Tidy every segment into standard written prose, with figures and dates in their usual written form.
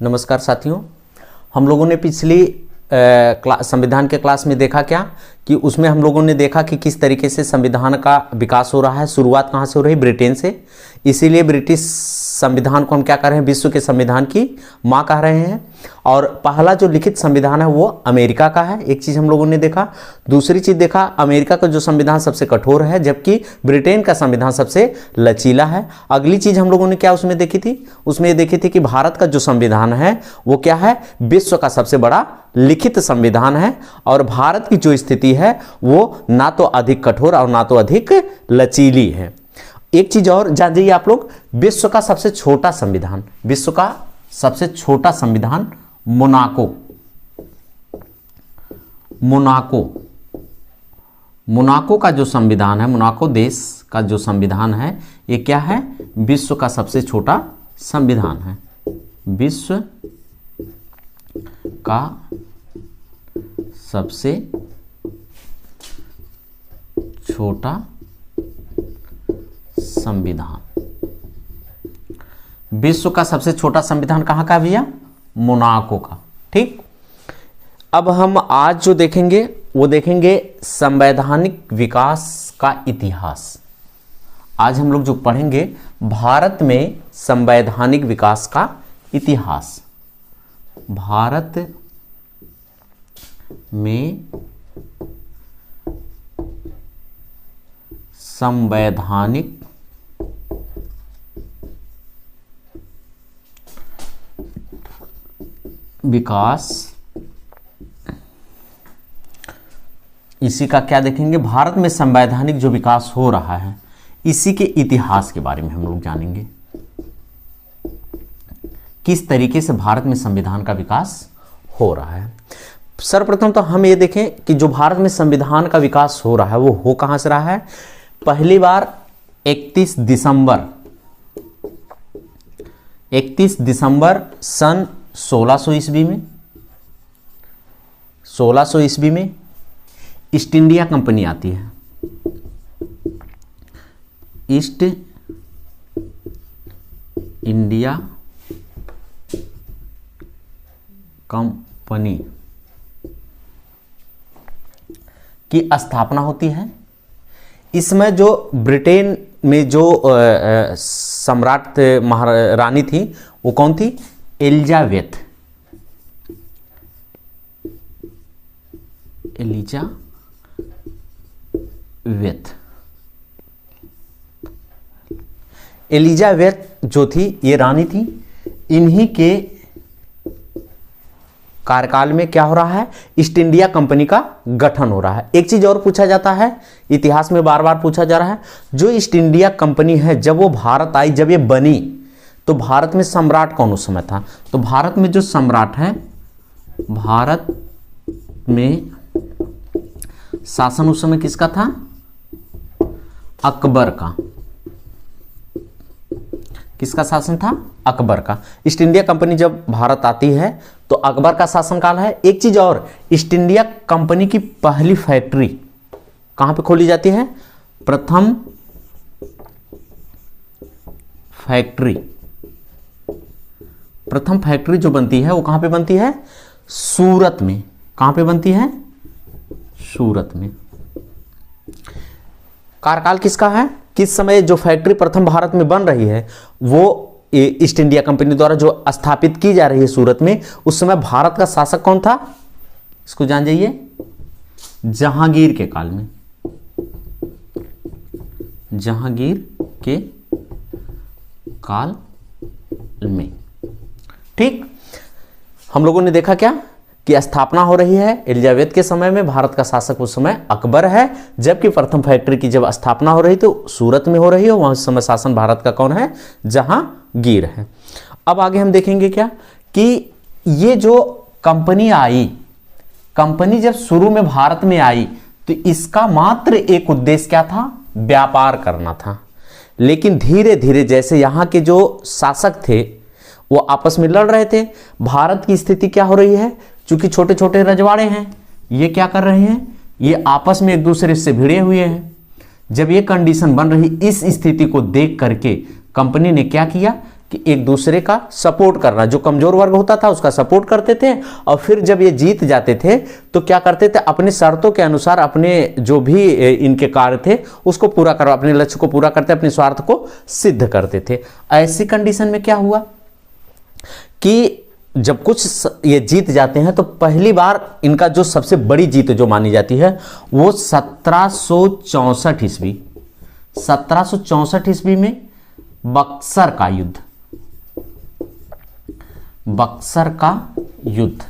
नमस्कार साथियों, हम लोगों ने पिछली संविधान के क्लास में देखा क्या कि उसमें हम लोगों ने देखा कि किस तरीके से संविधान का विकास हो रहा है। शुरुआत कहाँ से हो रही है? ब्रिटेन से। इसीलिए ब्रिटिश संविधान को हम क्या कह रहे हैं? विश्व के संविधान की माँ कह रहे हैं। और पहला जो लिखित संविधान है वो अमेरिका का है। एक चीज़ हम लोगों ने देखा। दूसरी चीज़ देखा, अमेरिका का जो संविधान सबसे कठोर है जबकि ब्रिटेन का संविधान सबसे लचीला है। अगली चीज़ हम लोगों ने क्या उसमें देखी थी? उसमें ये देखी थी कि भारत का जो संविधान है वो क्या है? विश्व का सबसे बड़ा लिखित संविधान है। और भारत की जो स्थिति है वो ना तो अधिक कठोर और ना तो अधिक लचीली है। एक चीज और जान जाइए आप लोग, विश्व का सबसे छोटा संविधान, विश्व का सबसे छोटा संविधान मोनाको। मोनाको का जो संविधान है, मोनाको देश का जो संविधान है, ये क्या है? विश्व का सबसे छोटा संविधान है। विश्व का सबसे छोटा संविधान। विश्व का सबसे छोटा संविधान कहां का भैया? मोनाको का। ठीक, अब हम आज जो देखेंगे वो देखेंगे संवैधानिक विकास का इतिहास। आज हम लोग जो पढ़ेंगे भारत में संवैधानिक विकास का इतिहास। भारत में संवैधानिक विकास, इसी का क्या देखेंगे? भारत में संवैधानिक जो विकास हो रहा है इसी के इतिहास के बारे में हम लोग जानेंगे। किस तरीके से भारत में संविधान का विकास हो रहा है। सर्वप्रथम तो हम ये देखें कि जो भारत में संविधान का विकास हो रहा है वो हो कहां से रहा है? पहली बार 31 दिसंबर सन 1600 ईस्वी में, 1600 ईस्वी में ईस्ट इंडिया कंपनी आती है। ईस्ट इंडिया कंपनी की स्थापना होती है। इसमें जो ब्रिटेन में जो सम्राट महारानी थी वो कौन थी? एलिजाबेथ। एलिजाबेथ जो थी ये रानी थी। इन्हीं के कार्यकाल में क्या हो रहा है? ईस्ट इंडिया कंपनी का गठन हो रहा है। एक चीज और पूछा जाता है, इतिहास में बार बार पूछा जा रहा है, जो ईस्ट इंडिया कंपनी है जब वो भारत आई, जब ये बनी तो भारत में सम्राट कौन उस समय था? तो भारत में जो सम्राट है, भारत में शासन उस समय किसका था? अकबर का। किसका शासन था? अकबर का। ईस्ट इंडिया कंपनी जब भारत आती है तो अकबर का शासनकाल है। एक चीज और, ईस्ट इंडिया कंपनी की पहली फैक्ट्री कहां पे खोली जाती है? प्रथम फैक्ट्री जो बनती है वो कहां पे बनती है? सूरत में। कहां पे बनती है? सूरत में। कार्यकाल किसका है? किस समय जो फैक्ट्री प्रथम भारत में बन रही है वो ईस्ट इंडिया कंपनी द्वारा जो स्थापित की जा रही है सूरत में, उस समय भारत का शासक कौन था? इसको जान जाइए, जहांगीर के काल में। जहांगीर के काल में। ठीक, हम लोगों ने देखा क्या कि स्थापना हो रही है एलिजाबेथ के समय में। भारत का शासक उस समय अकबर है, जबकि प्रथम फैक्ट्री की जब स्थापना हो रही तो सूरत में हो रही है, वहां उस समय शासन भारत का कौन है? जहांगीर है। अब आगे हम देखेंगे क्या कि ये जो कंपनी आई, कंपनी जब शुरू में भारत में आई तो इसका मात्र एक उद्देश्य क्या था? व्यापार करना था। लेकिन धीरे धीरे जैसे यहाँ के जो शासक थे वो आपस में लड़ रहे थे, भारत की स्थिति क्या हो रही है? चूंकि छोटे छोटे रजवाड़े हैं, ये क्या कर रहे हैं? ये आपस में एक दूसरे से भिड़े हुए हैं। जब ये कंडीशन बन रही, इस स्थिति को देख करके कंपनी ने क्या किया कि एक दूसरे का सपोर्ट करना, जो कमजोर वर्ग होता था उसका सपोर्ट करते थे, और फिर जब ये जीत जाते थे तो क्या करते थे, अपने शर्तों के अनुसार अपने जो भी इनके कार्य थे उसको पूरा कर, अपने लक्ष्य को पूरा करते, अपने स्वार्थ को सिद्ध करते थे। ऐसी कंडीशन में क्या हुआ कि जब कुछ ये जीत जाते हैं तो पहली बार इनका जो सबसे बड़ी जीत जो मानी जाती है वो 1764 ईस्वी, 1764 ईस्वी में बक्सर का युद्ध, बक्सर का युद्ध।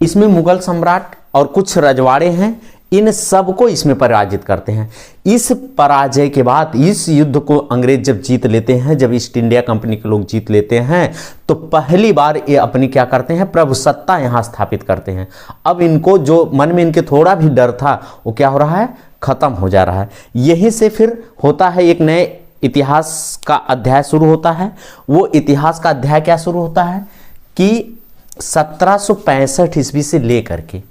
इसमें मुगल सम्राट और कुछ रजवाड़े हैं, इन सबको इसमें पराजित करते हैं। इस पराजय के बाद इस युद्ध को अंग्रेज जब जीत लेते हैं, जब ईस्ट इंडिया कंपनी के लोग जीत लेते हैं, तो पहली बार ये अपनी क्या करते हैं, प्रभुसत्ता यहां स्थापित करते हैं। अब इनको जो मन में इनके थोड़ा भी डर था वो क्या हो रहा है, खत्म हो जा रहा है। यहीं से फिर होता है एक नए इतिहास का अध्याय शुरू होता है। वो इतिहास का अध्याय क्या शुरू होता है कि 1765 ईस्वी से लेकर के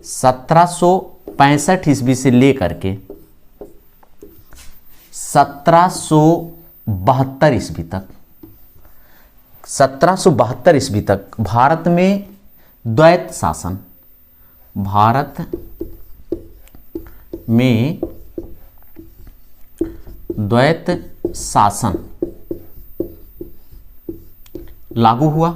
1765 ईस्वी से लेकर के 1772 ईस्वी तक, 1772 ईस्वी तक भारत में द्वैत शासन, भारत में द्वैत शासन लागू हुआ।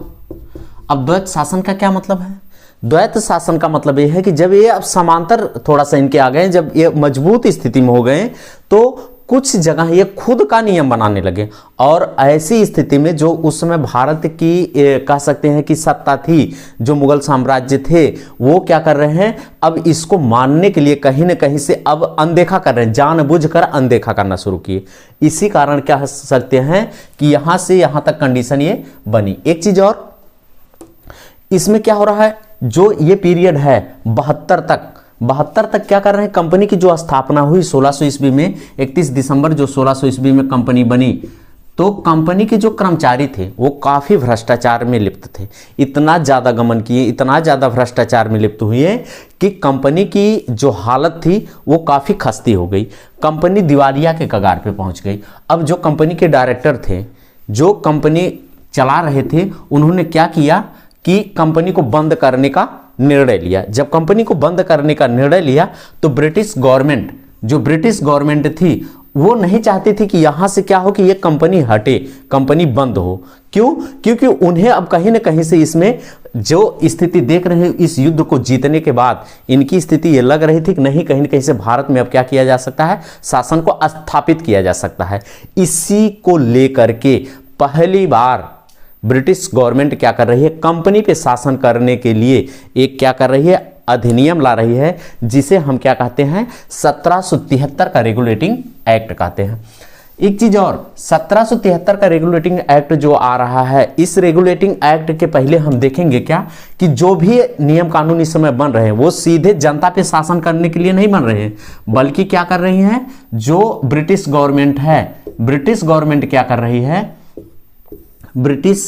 अब द्वैत शासन का क्या मतलब है? द्वैत शासन का मतलब यह है कि जब ये अब समांतर थोड़ा सा इनके आ गए, जब ये मजबूत स्थिति में हो गए, तो कुछ जगह ये खुद का नियम बनाने लगे। और ऐसी स्थिति में जो उस समय भारत की कह सकते हैं कि सत्ता थी, जो मुगल साम्राज्य थे, वो क्या कर रहे हैं, अब इसको मानने के लिए कहीं ना कहीं से अब अनदेखा कर रहे हैं, जानबूझकर अनदेखा करना शुरू किए। इसी कारण क्या सकते हैं कि यहां से यहां तक कंडीशन ये बनी। एक चीज और इसमें क्या हो रहा है, जो ये पीरियड है 72 तक क्या कर रहे हैं, कंपनी की जो स्थापना हुई 1600 ईस्वी में, 31 दिसंबर जो 1600 ईस्वी में कंपनी बनी, तो कंपनी के जो कर्मचारी थे वो काफी भ्रष्टाचार में लिप्त थे। इतना ज्यादा गमन किए, इतना ज्यादा भ्रष्टाचार में लिप्त हुए कि कंपनी की जो हालत थी वो काफी खस्ती हो गई। कंपनी दिवालिया के कगार पे पहुंच गई। अब जो कंपनी के डायरेक्टर थे, जो कंपनी चला रहे थे, उन्होंने क्या किया कि कंपनी को बंद करने का निर्णय लिया। जब कंपनी को बंद करने का निर्णय लिया तो ब्रिटिश गवर्नमेंट, जो ब्रिटिश गवर्नमेंट थी, वो नहीं चाहती थी कि यहां से क्या हो कि ये कंपनी हटे, कंपनी बंद हो। क्यों? क्योंकि उन्हें अब कहीं ना कहीं से इसमें जो स्थिति देख रहे हैं, इस युद्ध को जीतने के बाद इनकी स्थिति ये लग रही थी कि नहीं, कहीं ना कहीं से भारत में अब क्या किया जा सकता है, शासन को स्थापित किया जा सकता है। इसी को लेकर के पहली बार ब्रिटिश गवर्नमेंट क्या कर रही है, कंपनी पे शासन करने के लिए एक क्या कर रही है, अधिनियम ला रही है, जिसे हम क्या कहते हैं, 1773 का रेगुलेटिंग एक्ट कहते हैं। एक चीज और, 1773 का रेगुलेटिंग एक्ट जो आ रहा है, इस रेगुलेटिंग एक्ट के पहले हम देखेंगे क्या कि जो भी नियम कानून इस समय बन रहे हैं वो सीधे जनता पे शासन करने के लिए नहीं बन रहे हैं, बल्कि क्या कर रही है, जो ब्रिटिश गवर्नमेंट है, ब्रिटिश गवर्नमेंट क्या कर रही है, ब्रिटिश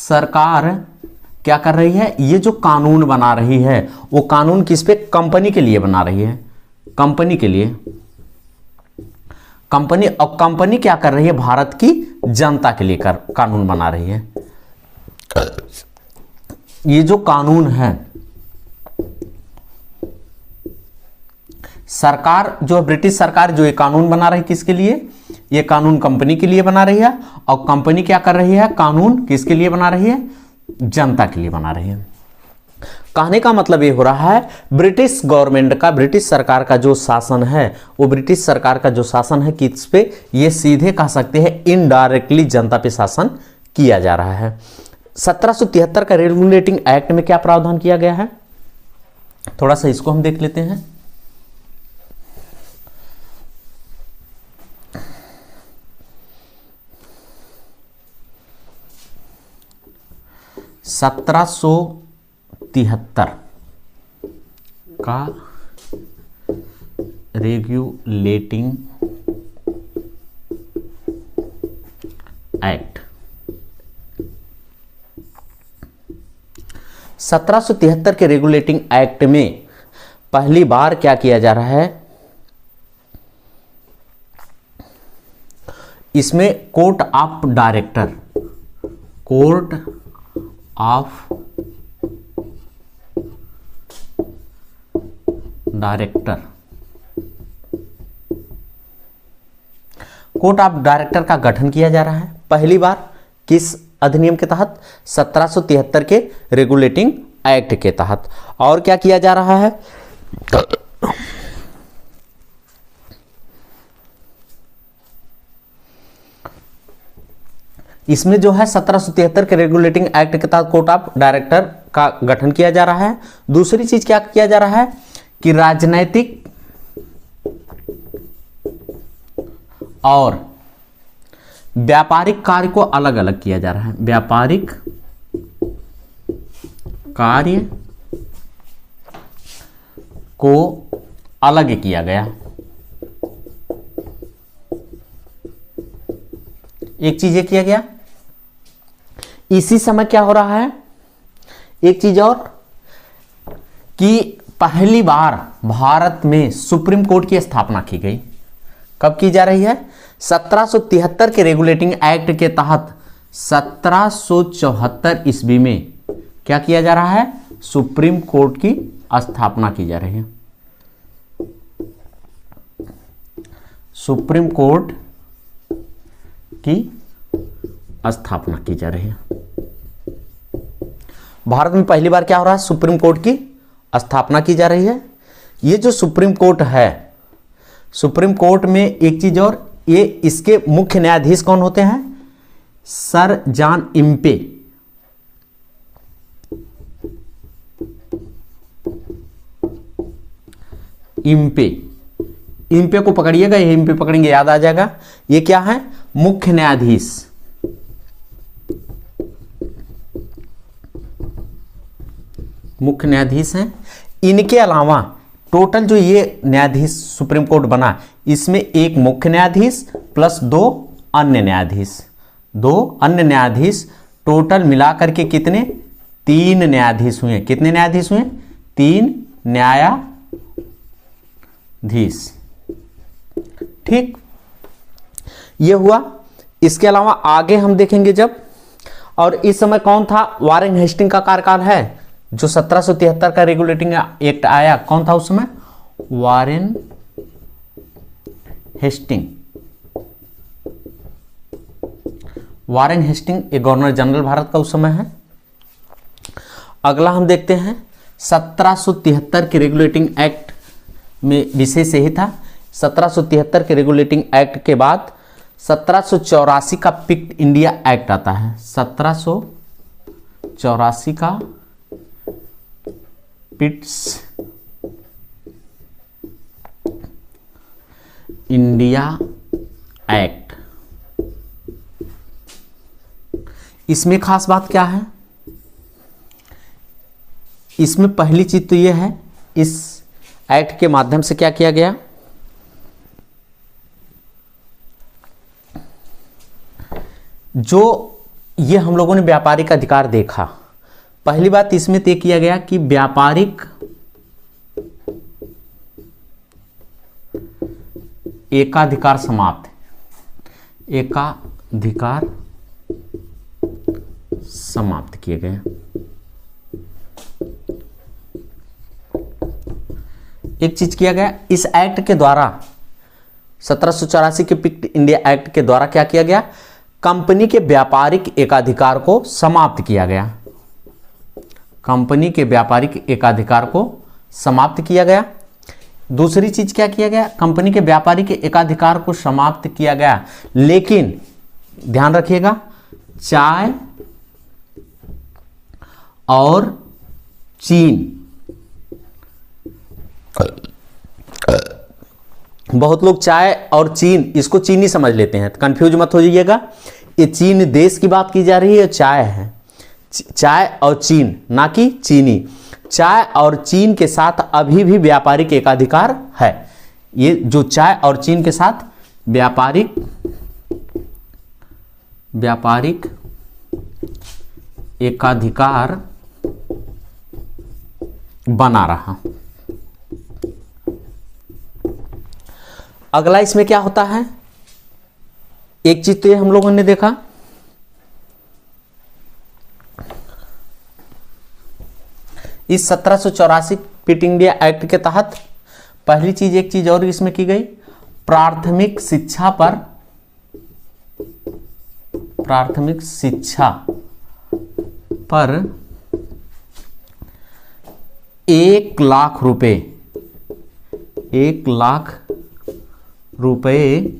सरकार क्या कर रही है, ये जो कानून बना रही है वो कानून किस पे, कंपनी के लिए बना रही है, कंपनी के लिए। कंपनी, और कंपनी क्या कर रही है, भारत की जनता के लिए कानून बना रही है। ये जो कानून है, सरकार जो ब्रिटिश सरकार जो ये कानून बना रही है, किसके लिए, ये कानून कंपनी के लिए बना रही है। और कंपनी क्या कर रही है, कानून किसके लिए बना रही है, जनता के लिए बना रही है। कहने का मतलब ये हो रहा है, ब्रिटिश गवर्नमेंट का, ब्रिटिश सरकार का जो शासन है, वो ब्रिटिश सरकार का जो शासन है किस पे, ये सीधे कह सकते हैं इनडायरेक्टली जनता पे शासन किया जा रहा है। 1773 का रेगुलेटिंग एक्ट में क्या प्रावधान किया गया है, थोड़ा सा इसको हम देख लेते हैं। 1773 का रेगुलेटिंग एक्ट, 1773 के रेगुलेटिंग एक्ट में पहली बार क्या किया जा रहा है, इसमें court of director, court of director, court of director का गठन किया जा रहा है पहली बार किस अधिनियम के तहत? 1773 के रेगुलेटिंग एक्ट के तहत। और क्या किया जा रहा है? इसमें जो है 1773 के रेगुलेटिंग एक्ट के तहत कोर्ट ऑफ डायरेक्टर का गठन किया जा रहा है। दूसरी चीज क्या किया जा रहा है कि राजनैतिक और व्यापारिक कार्य को अलग अलग किया जा रहा है। व्यापारिक कार्य को अलग किया गया। एक चीज ये किया गया। इसी समय क्या हो रहा है, एक चीज और, कि पहली बार भारत में सुप्रीम कोर्ट की स्थापना की गई। कब की जा रही है? 1773 के रेगुलेटिंग एक्ट के तहत 1774 ईस्वी में क्या किया जा रहा है? सुप्रीम कोर्ट की स्थापना की जा रही है। सुप्रीम कोर्ट की स्थापना की जा रही है। भारत में पहली बार क्या हो रहा है? सुप्रीम कोर्ट की स्थापना की जा रही है। ये जो सुप्रीम कोर्ट है, सुप्रीम कोर्ट में एक चीज और, ये इसके मुख्य न्यायाधीश कौन होते हैं? Sir John Impey. इम्पे को पकड़िएगा, ये इम्पे पकड़ेंगे याद आ जाएगा। ये क्या है? मुख्य न्यायाधीश। मुख्य न्यायाधीश हैं। इनके अलावा टोटल जो ये न्यायाधीश सुप्रीम कोर्ट बना, इसमें एक मुख्य न्यायाधीश प्लस 2 अन्य न्यायाधीश, 2 अन्य न्यायाधीश, टोटल मिलाकर के कितने? 3 न्यायाधीश हुए। कितने न्यायाधीश हुए? 3 न्यायाधीश। ठीक, ये हुआ। इसके अलावा आगे हम देखेंगे जब, और इस समय कौन था? वारेन हेस्टिंग का कार्यकाल है। जो 1773 का रेगुलेटिंग एक्ट आया, कौन था उस समय? Warren Hastings. वारेन हेस्टिंग एक गवर्नर जनरल भारत का उस समय है। अगला हम देखते हैं 1773 के रेगुलेटिंग एक्ट में विशेष यही था। 1773 के रेगुलेटिंग एक्ट के बाद 1784 का पिक्ट इंडिया एक्ट आता है। 1784 का पिट्स इंडिया एक्ट। इसमें खास बात क्या है? इसमें पहली चीज तो यह है, इस एक्ट के माध्यम से क्या किया गया? जो ये हम लोगों ने व्यापारिक अधिकार देखा, पहली बात इसमें तय किया गया कि व्यापारिक एकाधिकार समाप्त, एकाधिकार समाप्त किए गए। एक चीज किया गया इस एक्ट के द्वारा, 1784 के पिक्ट इंडिया एक्ट के द्वारा क्या किया गया? कंपनी के व्यापारिक एकाधिकार को समाप्त किया गया। कंपनी के व्यापारिक एकाधिकार को समाप्त किया गया। दूसरी चीज क्या किया गया? कंपनी के व्यापारिक एकाधिकार को समाप्त किया गया, लेकिन ध्यान रखिएगा, चाय और चीन, बहुत लोग चाय और चीन इसको चीनी समझ लेते हैं, तो कंफ्यूज मत हो जाइएगा। ये चीन देश की बात की जा रही है, चाय है, चाय और चीन, ना कि चीनी। चाय और चीन के साथ अभी भी व्यापारिक एकाधिकार है। ये जो चाय और चीन के साथ व्यापारिक एकाधिकार बना रहा। अगला इसमें क्या होता है? एक चीज तो ये हम लोगों ने देखा, इस 1784 क्विट इंडिया एक्ट के तहत पहली चीज, एक चीज और इसमें की गई, प्राथमिक शिक्षा पर 1,00,000 रुपए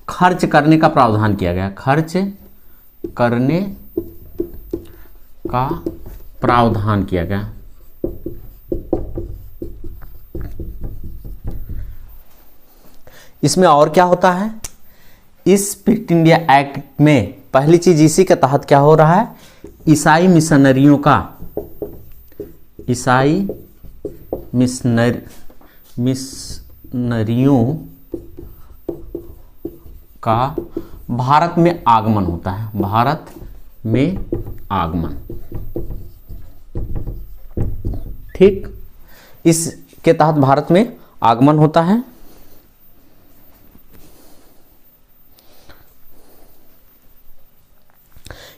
खर्च करने का प्रावधान किया गया, खर्च करने का प्रावधान किया गया। इसमें और क्या होता है, इस क्विट इंडिया एक्ट में पहली चीज इसी के तहत क्या हो रहा है, ईसाई मिशनरियों का भारत में आगमन होता है, भारत में आगमन। ठीक, इसके तहत भारत में आगमन होता है।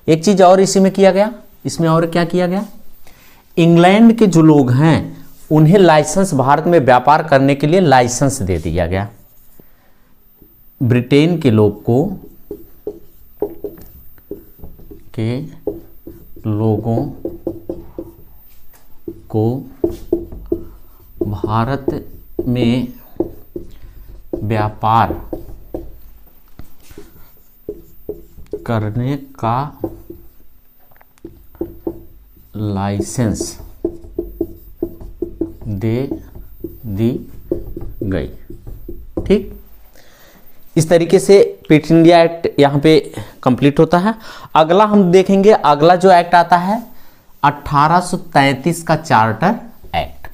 एक चीज और इसी में किया गया, इसमें और क्या किया गया, इंग्लैंड के जो लोग हैं उन्हें लाइसेंस, भारत में व्यापार करने के लिए लाइसेंस दे दिया गया। ब्रिटेन के लोगों को भारत में व्यापार करने का लाइसेंस दे दी गई। ठीक, इस तरीके से क्विट इंडिया एक्ट यहाँ पे कंप्लीट होता है। अगला हम देखेंगे, अगला जो एक्ट आता है 1833 का चार्टर एक्ट।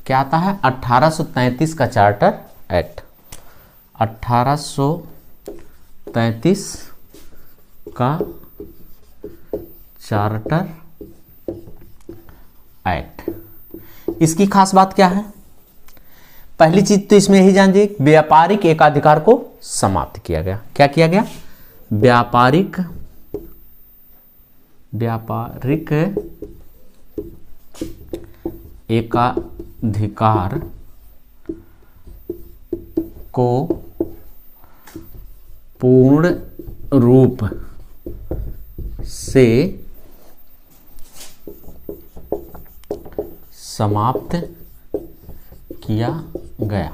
क्या आता है, 1833 का चार्टर एक्ट। 1833 का चार्टर एक्ट, इसकी खास बात क्या है, पहली चीज तो इसमें ही जानिए, व्यापारिक एकाधिकार को समाप्त किया गया। क्या किया गया, व्यापारिक एकाधिकार को पूर्ण रूप से समाप्त किया गया।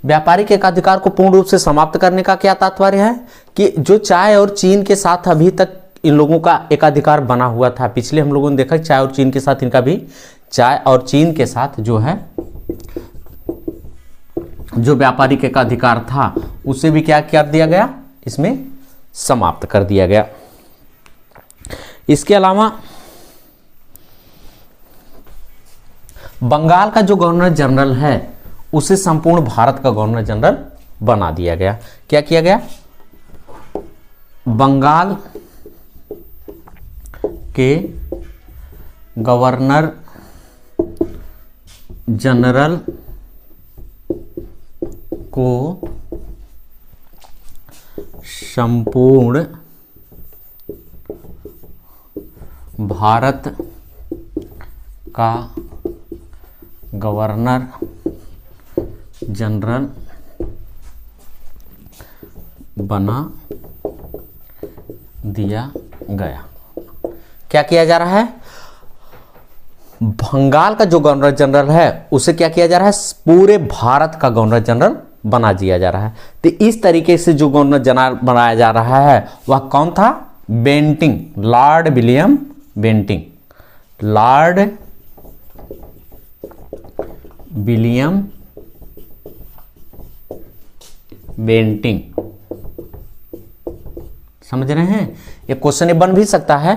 व्यापारिक एकाधिकार को पूर्ण रूप से समाप्त करने का क्या तात्पर्य है कि जो चाय और चीन के साथ अभी तक इन लोगों का एकाधिकार बना हुआ था, पिछले हम लोगों ने देखा चाय और चीन के साथ इनका भी, चाय और चीन के साथ जो है जो व्यापारिक एकाधिकार था उसे भी क्या कर दिया गया, इसमें समाप्त कर दिया गया। इसके अलावा बंगाल का जो गवर्नर जनरल है उसे संपूर्ण भारत का गवर्नर जनरल बना दिया गया। क्या किया गया, बंगाल के गवर्नर जनरल को संपूर्ण भारत का गवर्नर जनरल बना दिया गया। क्या किया जा रहा है, बंगाल का जो गवर्नर जनरल है उसे क्या किया जा रहा है, पूरे भारत का गवर्नर जनरल बना दिया जा रहा है। तो इस तरीके से जो गवर्नर जनरल बनाया जा रहा है वह कौन था, Bentinck, Lord William Bentinck, Lord William Bentinck. समझ रहे हैं, ये क्वेश्चन बन भी सकता है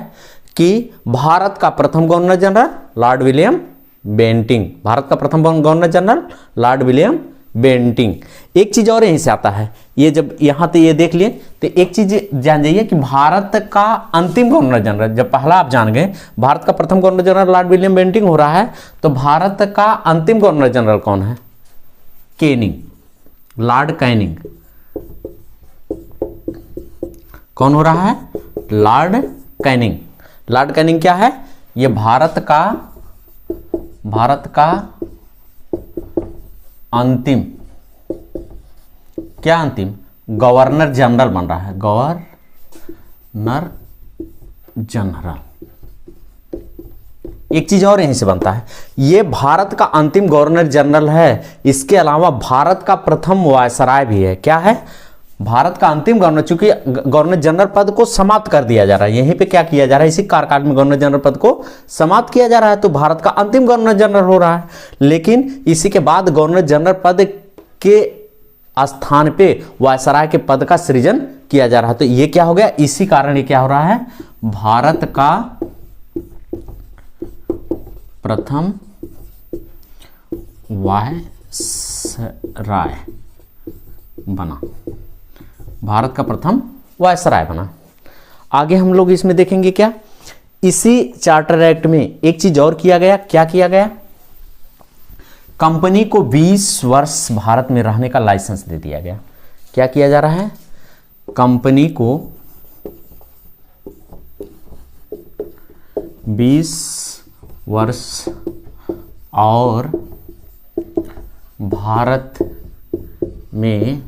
कि भारत का प्रथम governor general Lord William Bentinck, Bharat का प्रथम governor general Lord William Bentinck. एक चीज और यहीं से आता है, ये जब यहां तो ये देख लिए तो एक चीज जान जाइए कि भारत का अंतिम गवर्नर जनरल, जब पहला आप जान गए भारत का प्रथम governor general Lord William Bentinck हो रहा है, तो भारत का अंतिम गवर्नर जनरल कौन है, कैनिंग, लॉर्ड कैनिंग। कौन हो रहा है? Lord Canning. लॉर्ड कैनिंग क्या है? ये भारत का अंतिम, क्या अंतिम? गवर्नर जनरल बन रहा है, गवर्नर जनरल। एक चीज और यहीं से बनता है, ये भारत का अंतिम गवर्नर जनरल है, इसके अलावा भारत का प्रथम वायसराय भी है। क्या है? भारत का अंतिम गवर्नर, चूंकि गवर्नर जनरल पद को समाप्त कर दिया जा रहा है, यहीं पे क्या किया जा रहा है? इसी कार्यकाल में गवर्नर जनरल पद को समाप्त किया जा रहा है, तो भारत का अंतिम गवर्नर जनरल हो रहा है। लेकिन इसी के बाद गवर्नर जनरल पद के स्थान पे वायसराय के पद का सृजन किया जा रहा है। तो ये क्या हो गया? इसी कारण ये क्या हो रहा है? भारत का प्रथम वायसराय बना, भारत का प्रथम वायसराय बना। आगे हम लोग इसमें देखेंगे क्या, इसी चार्टर एक्ट में एक चीज और किया गया। क्या किया गया? कंपनी को 20 वर्ष भारत में रहने का लाइसेंस दे दिया गया। क्या किया जा रहा है? कंपनी को 20 वर्ष और भारत में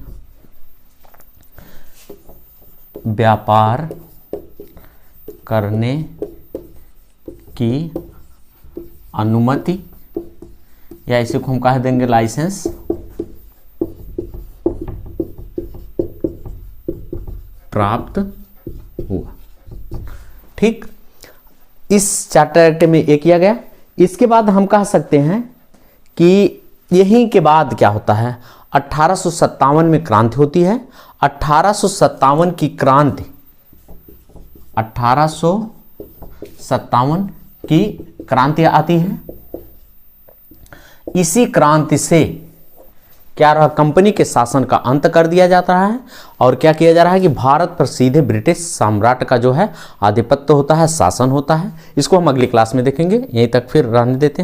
व्यापार करने की अनुमति, या इसे को हम कह देंगे लाइसेंस, प्राप्त हुआ। ठीक, इस चार्टर एक्ट में ये किया गया। इसके बाद हम कह सकते हैं कि यहीं के बाद क्या होता है? 1857 में क्रांति होती है। 1857 की क्रांति, 1857 की क्रांति आती है। इसी क्रांति से क्या रहा? कंपनी के शासन का अंत कर दिया जाता है और क्या किया जा रहा है कि भारत पर सीधे ब्रिटिश सम्राट का जो है आधिपत्य होता है, शासन होता है। इसको हम अगली क्लास में देखेंगे, यहीं तक फिर रहने देते हैं।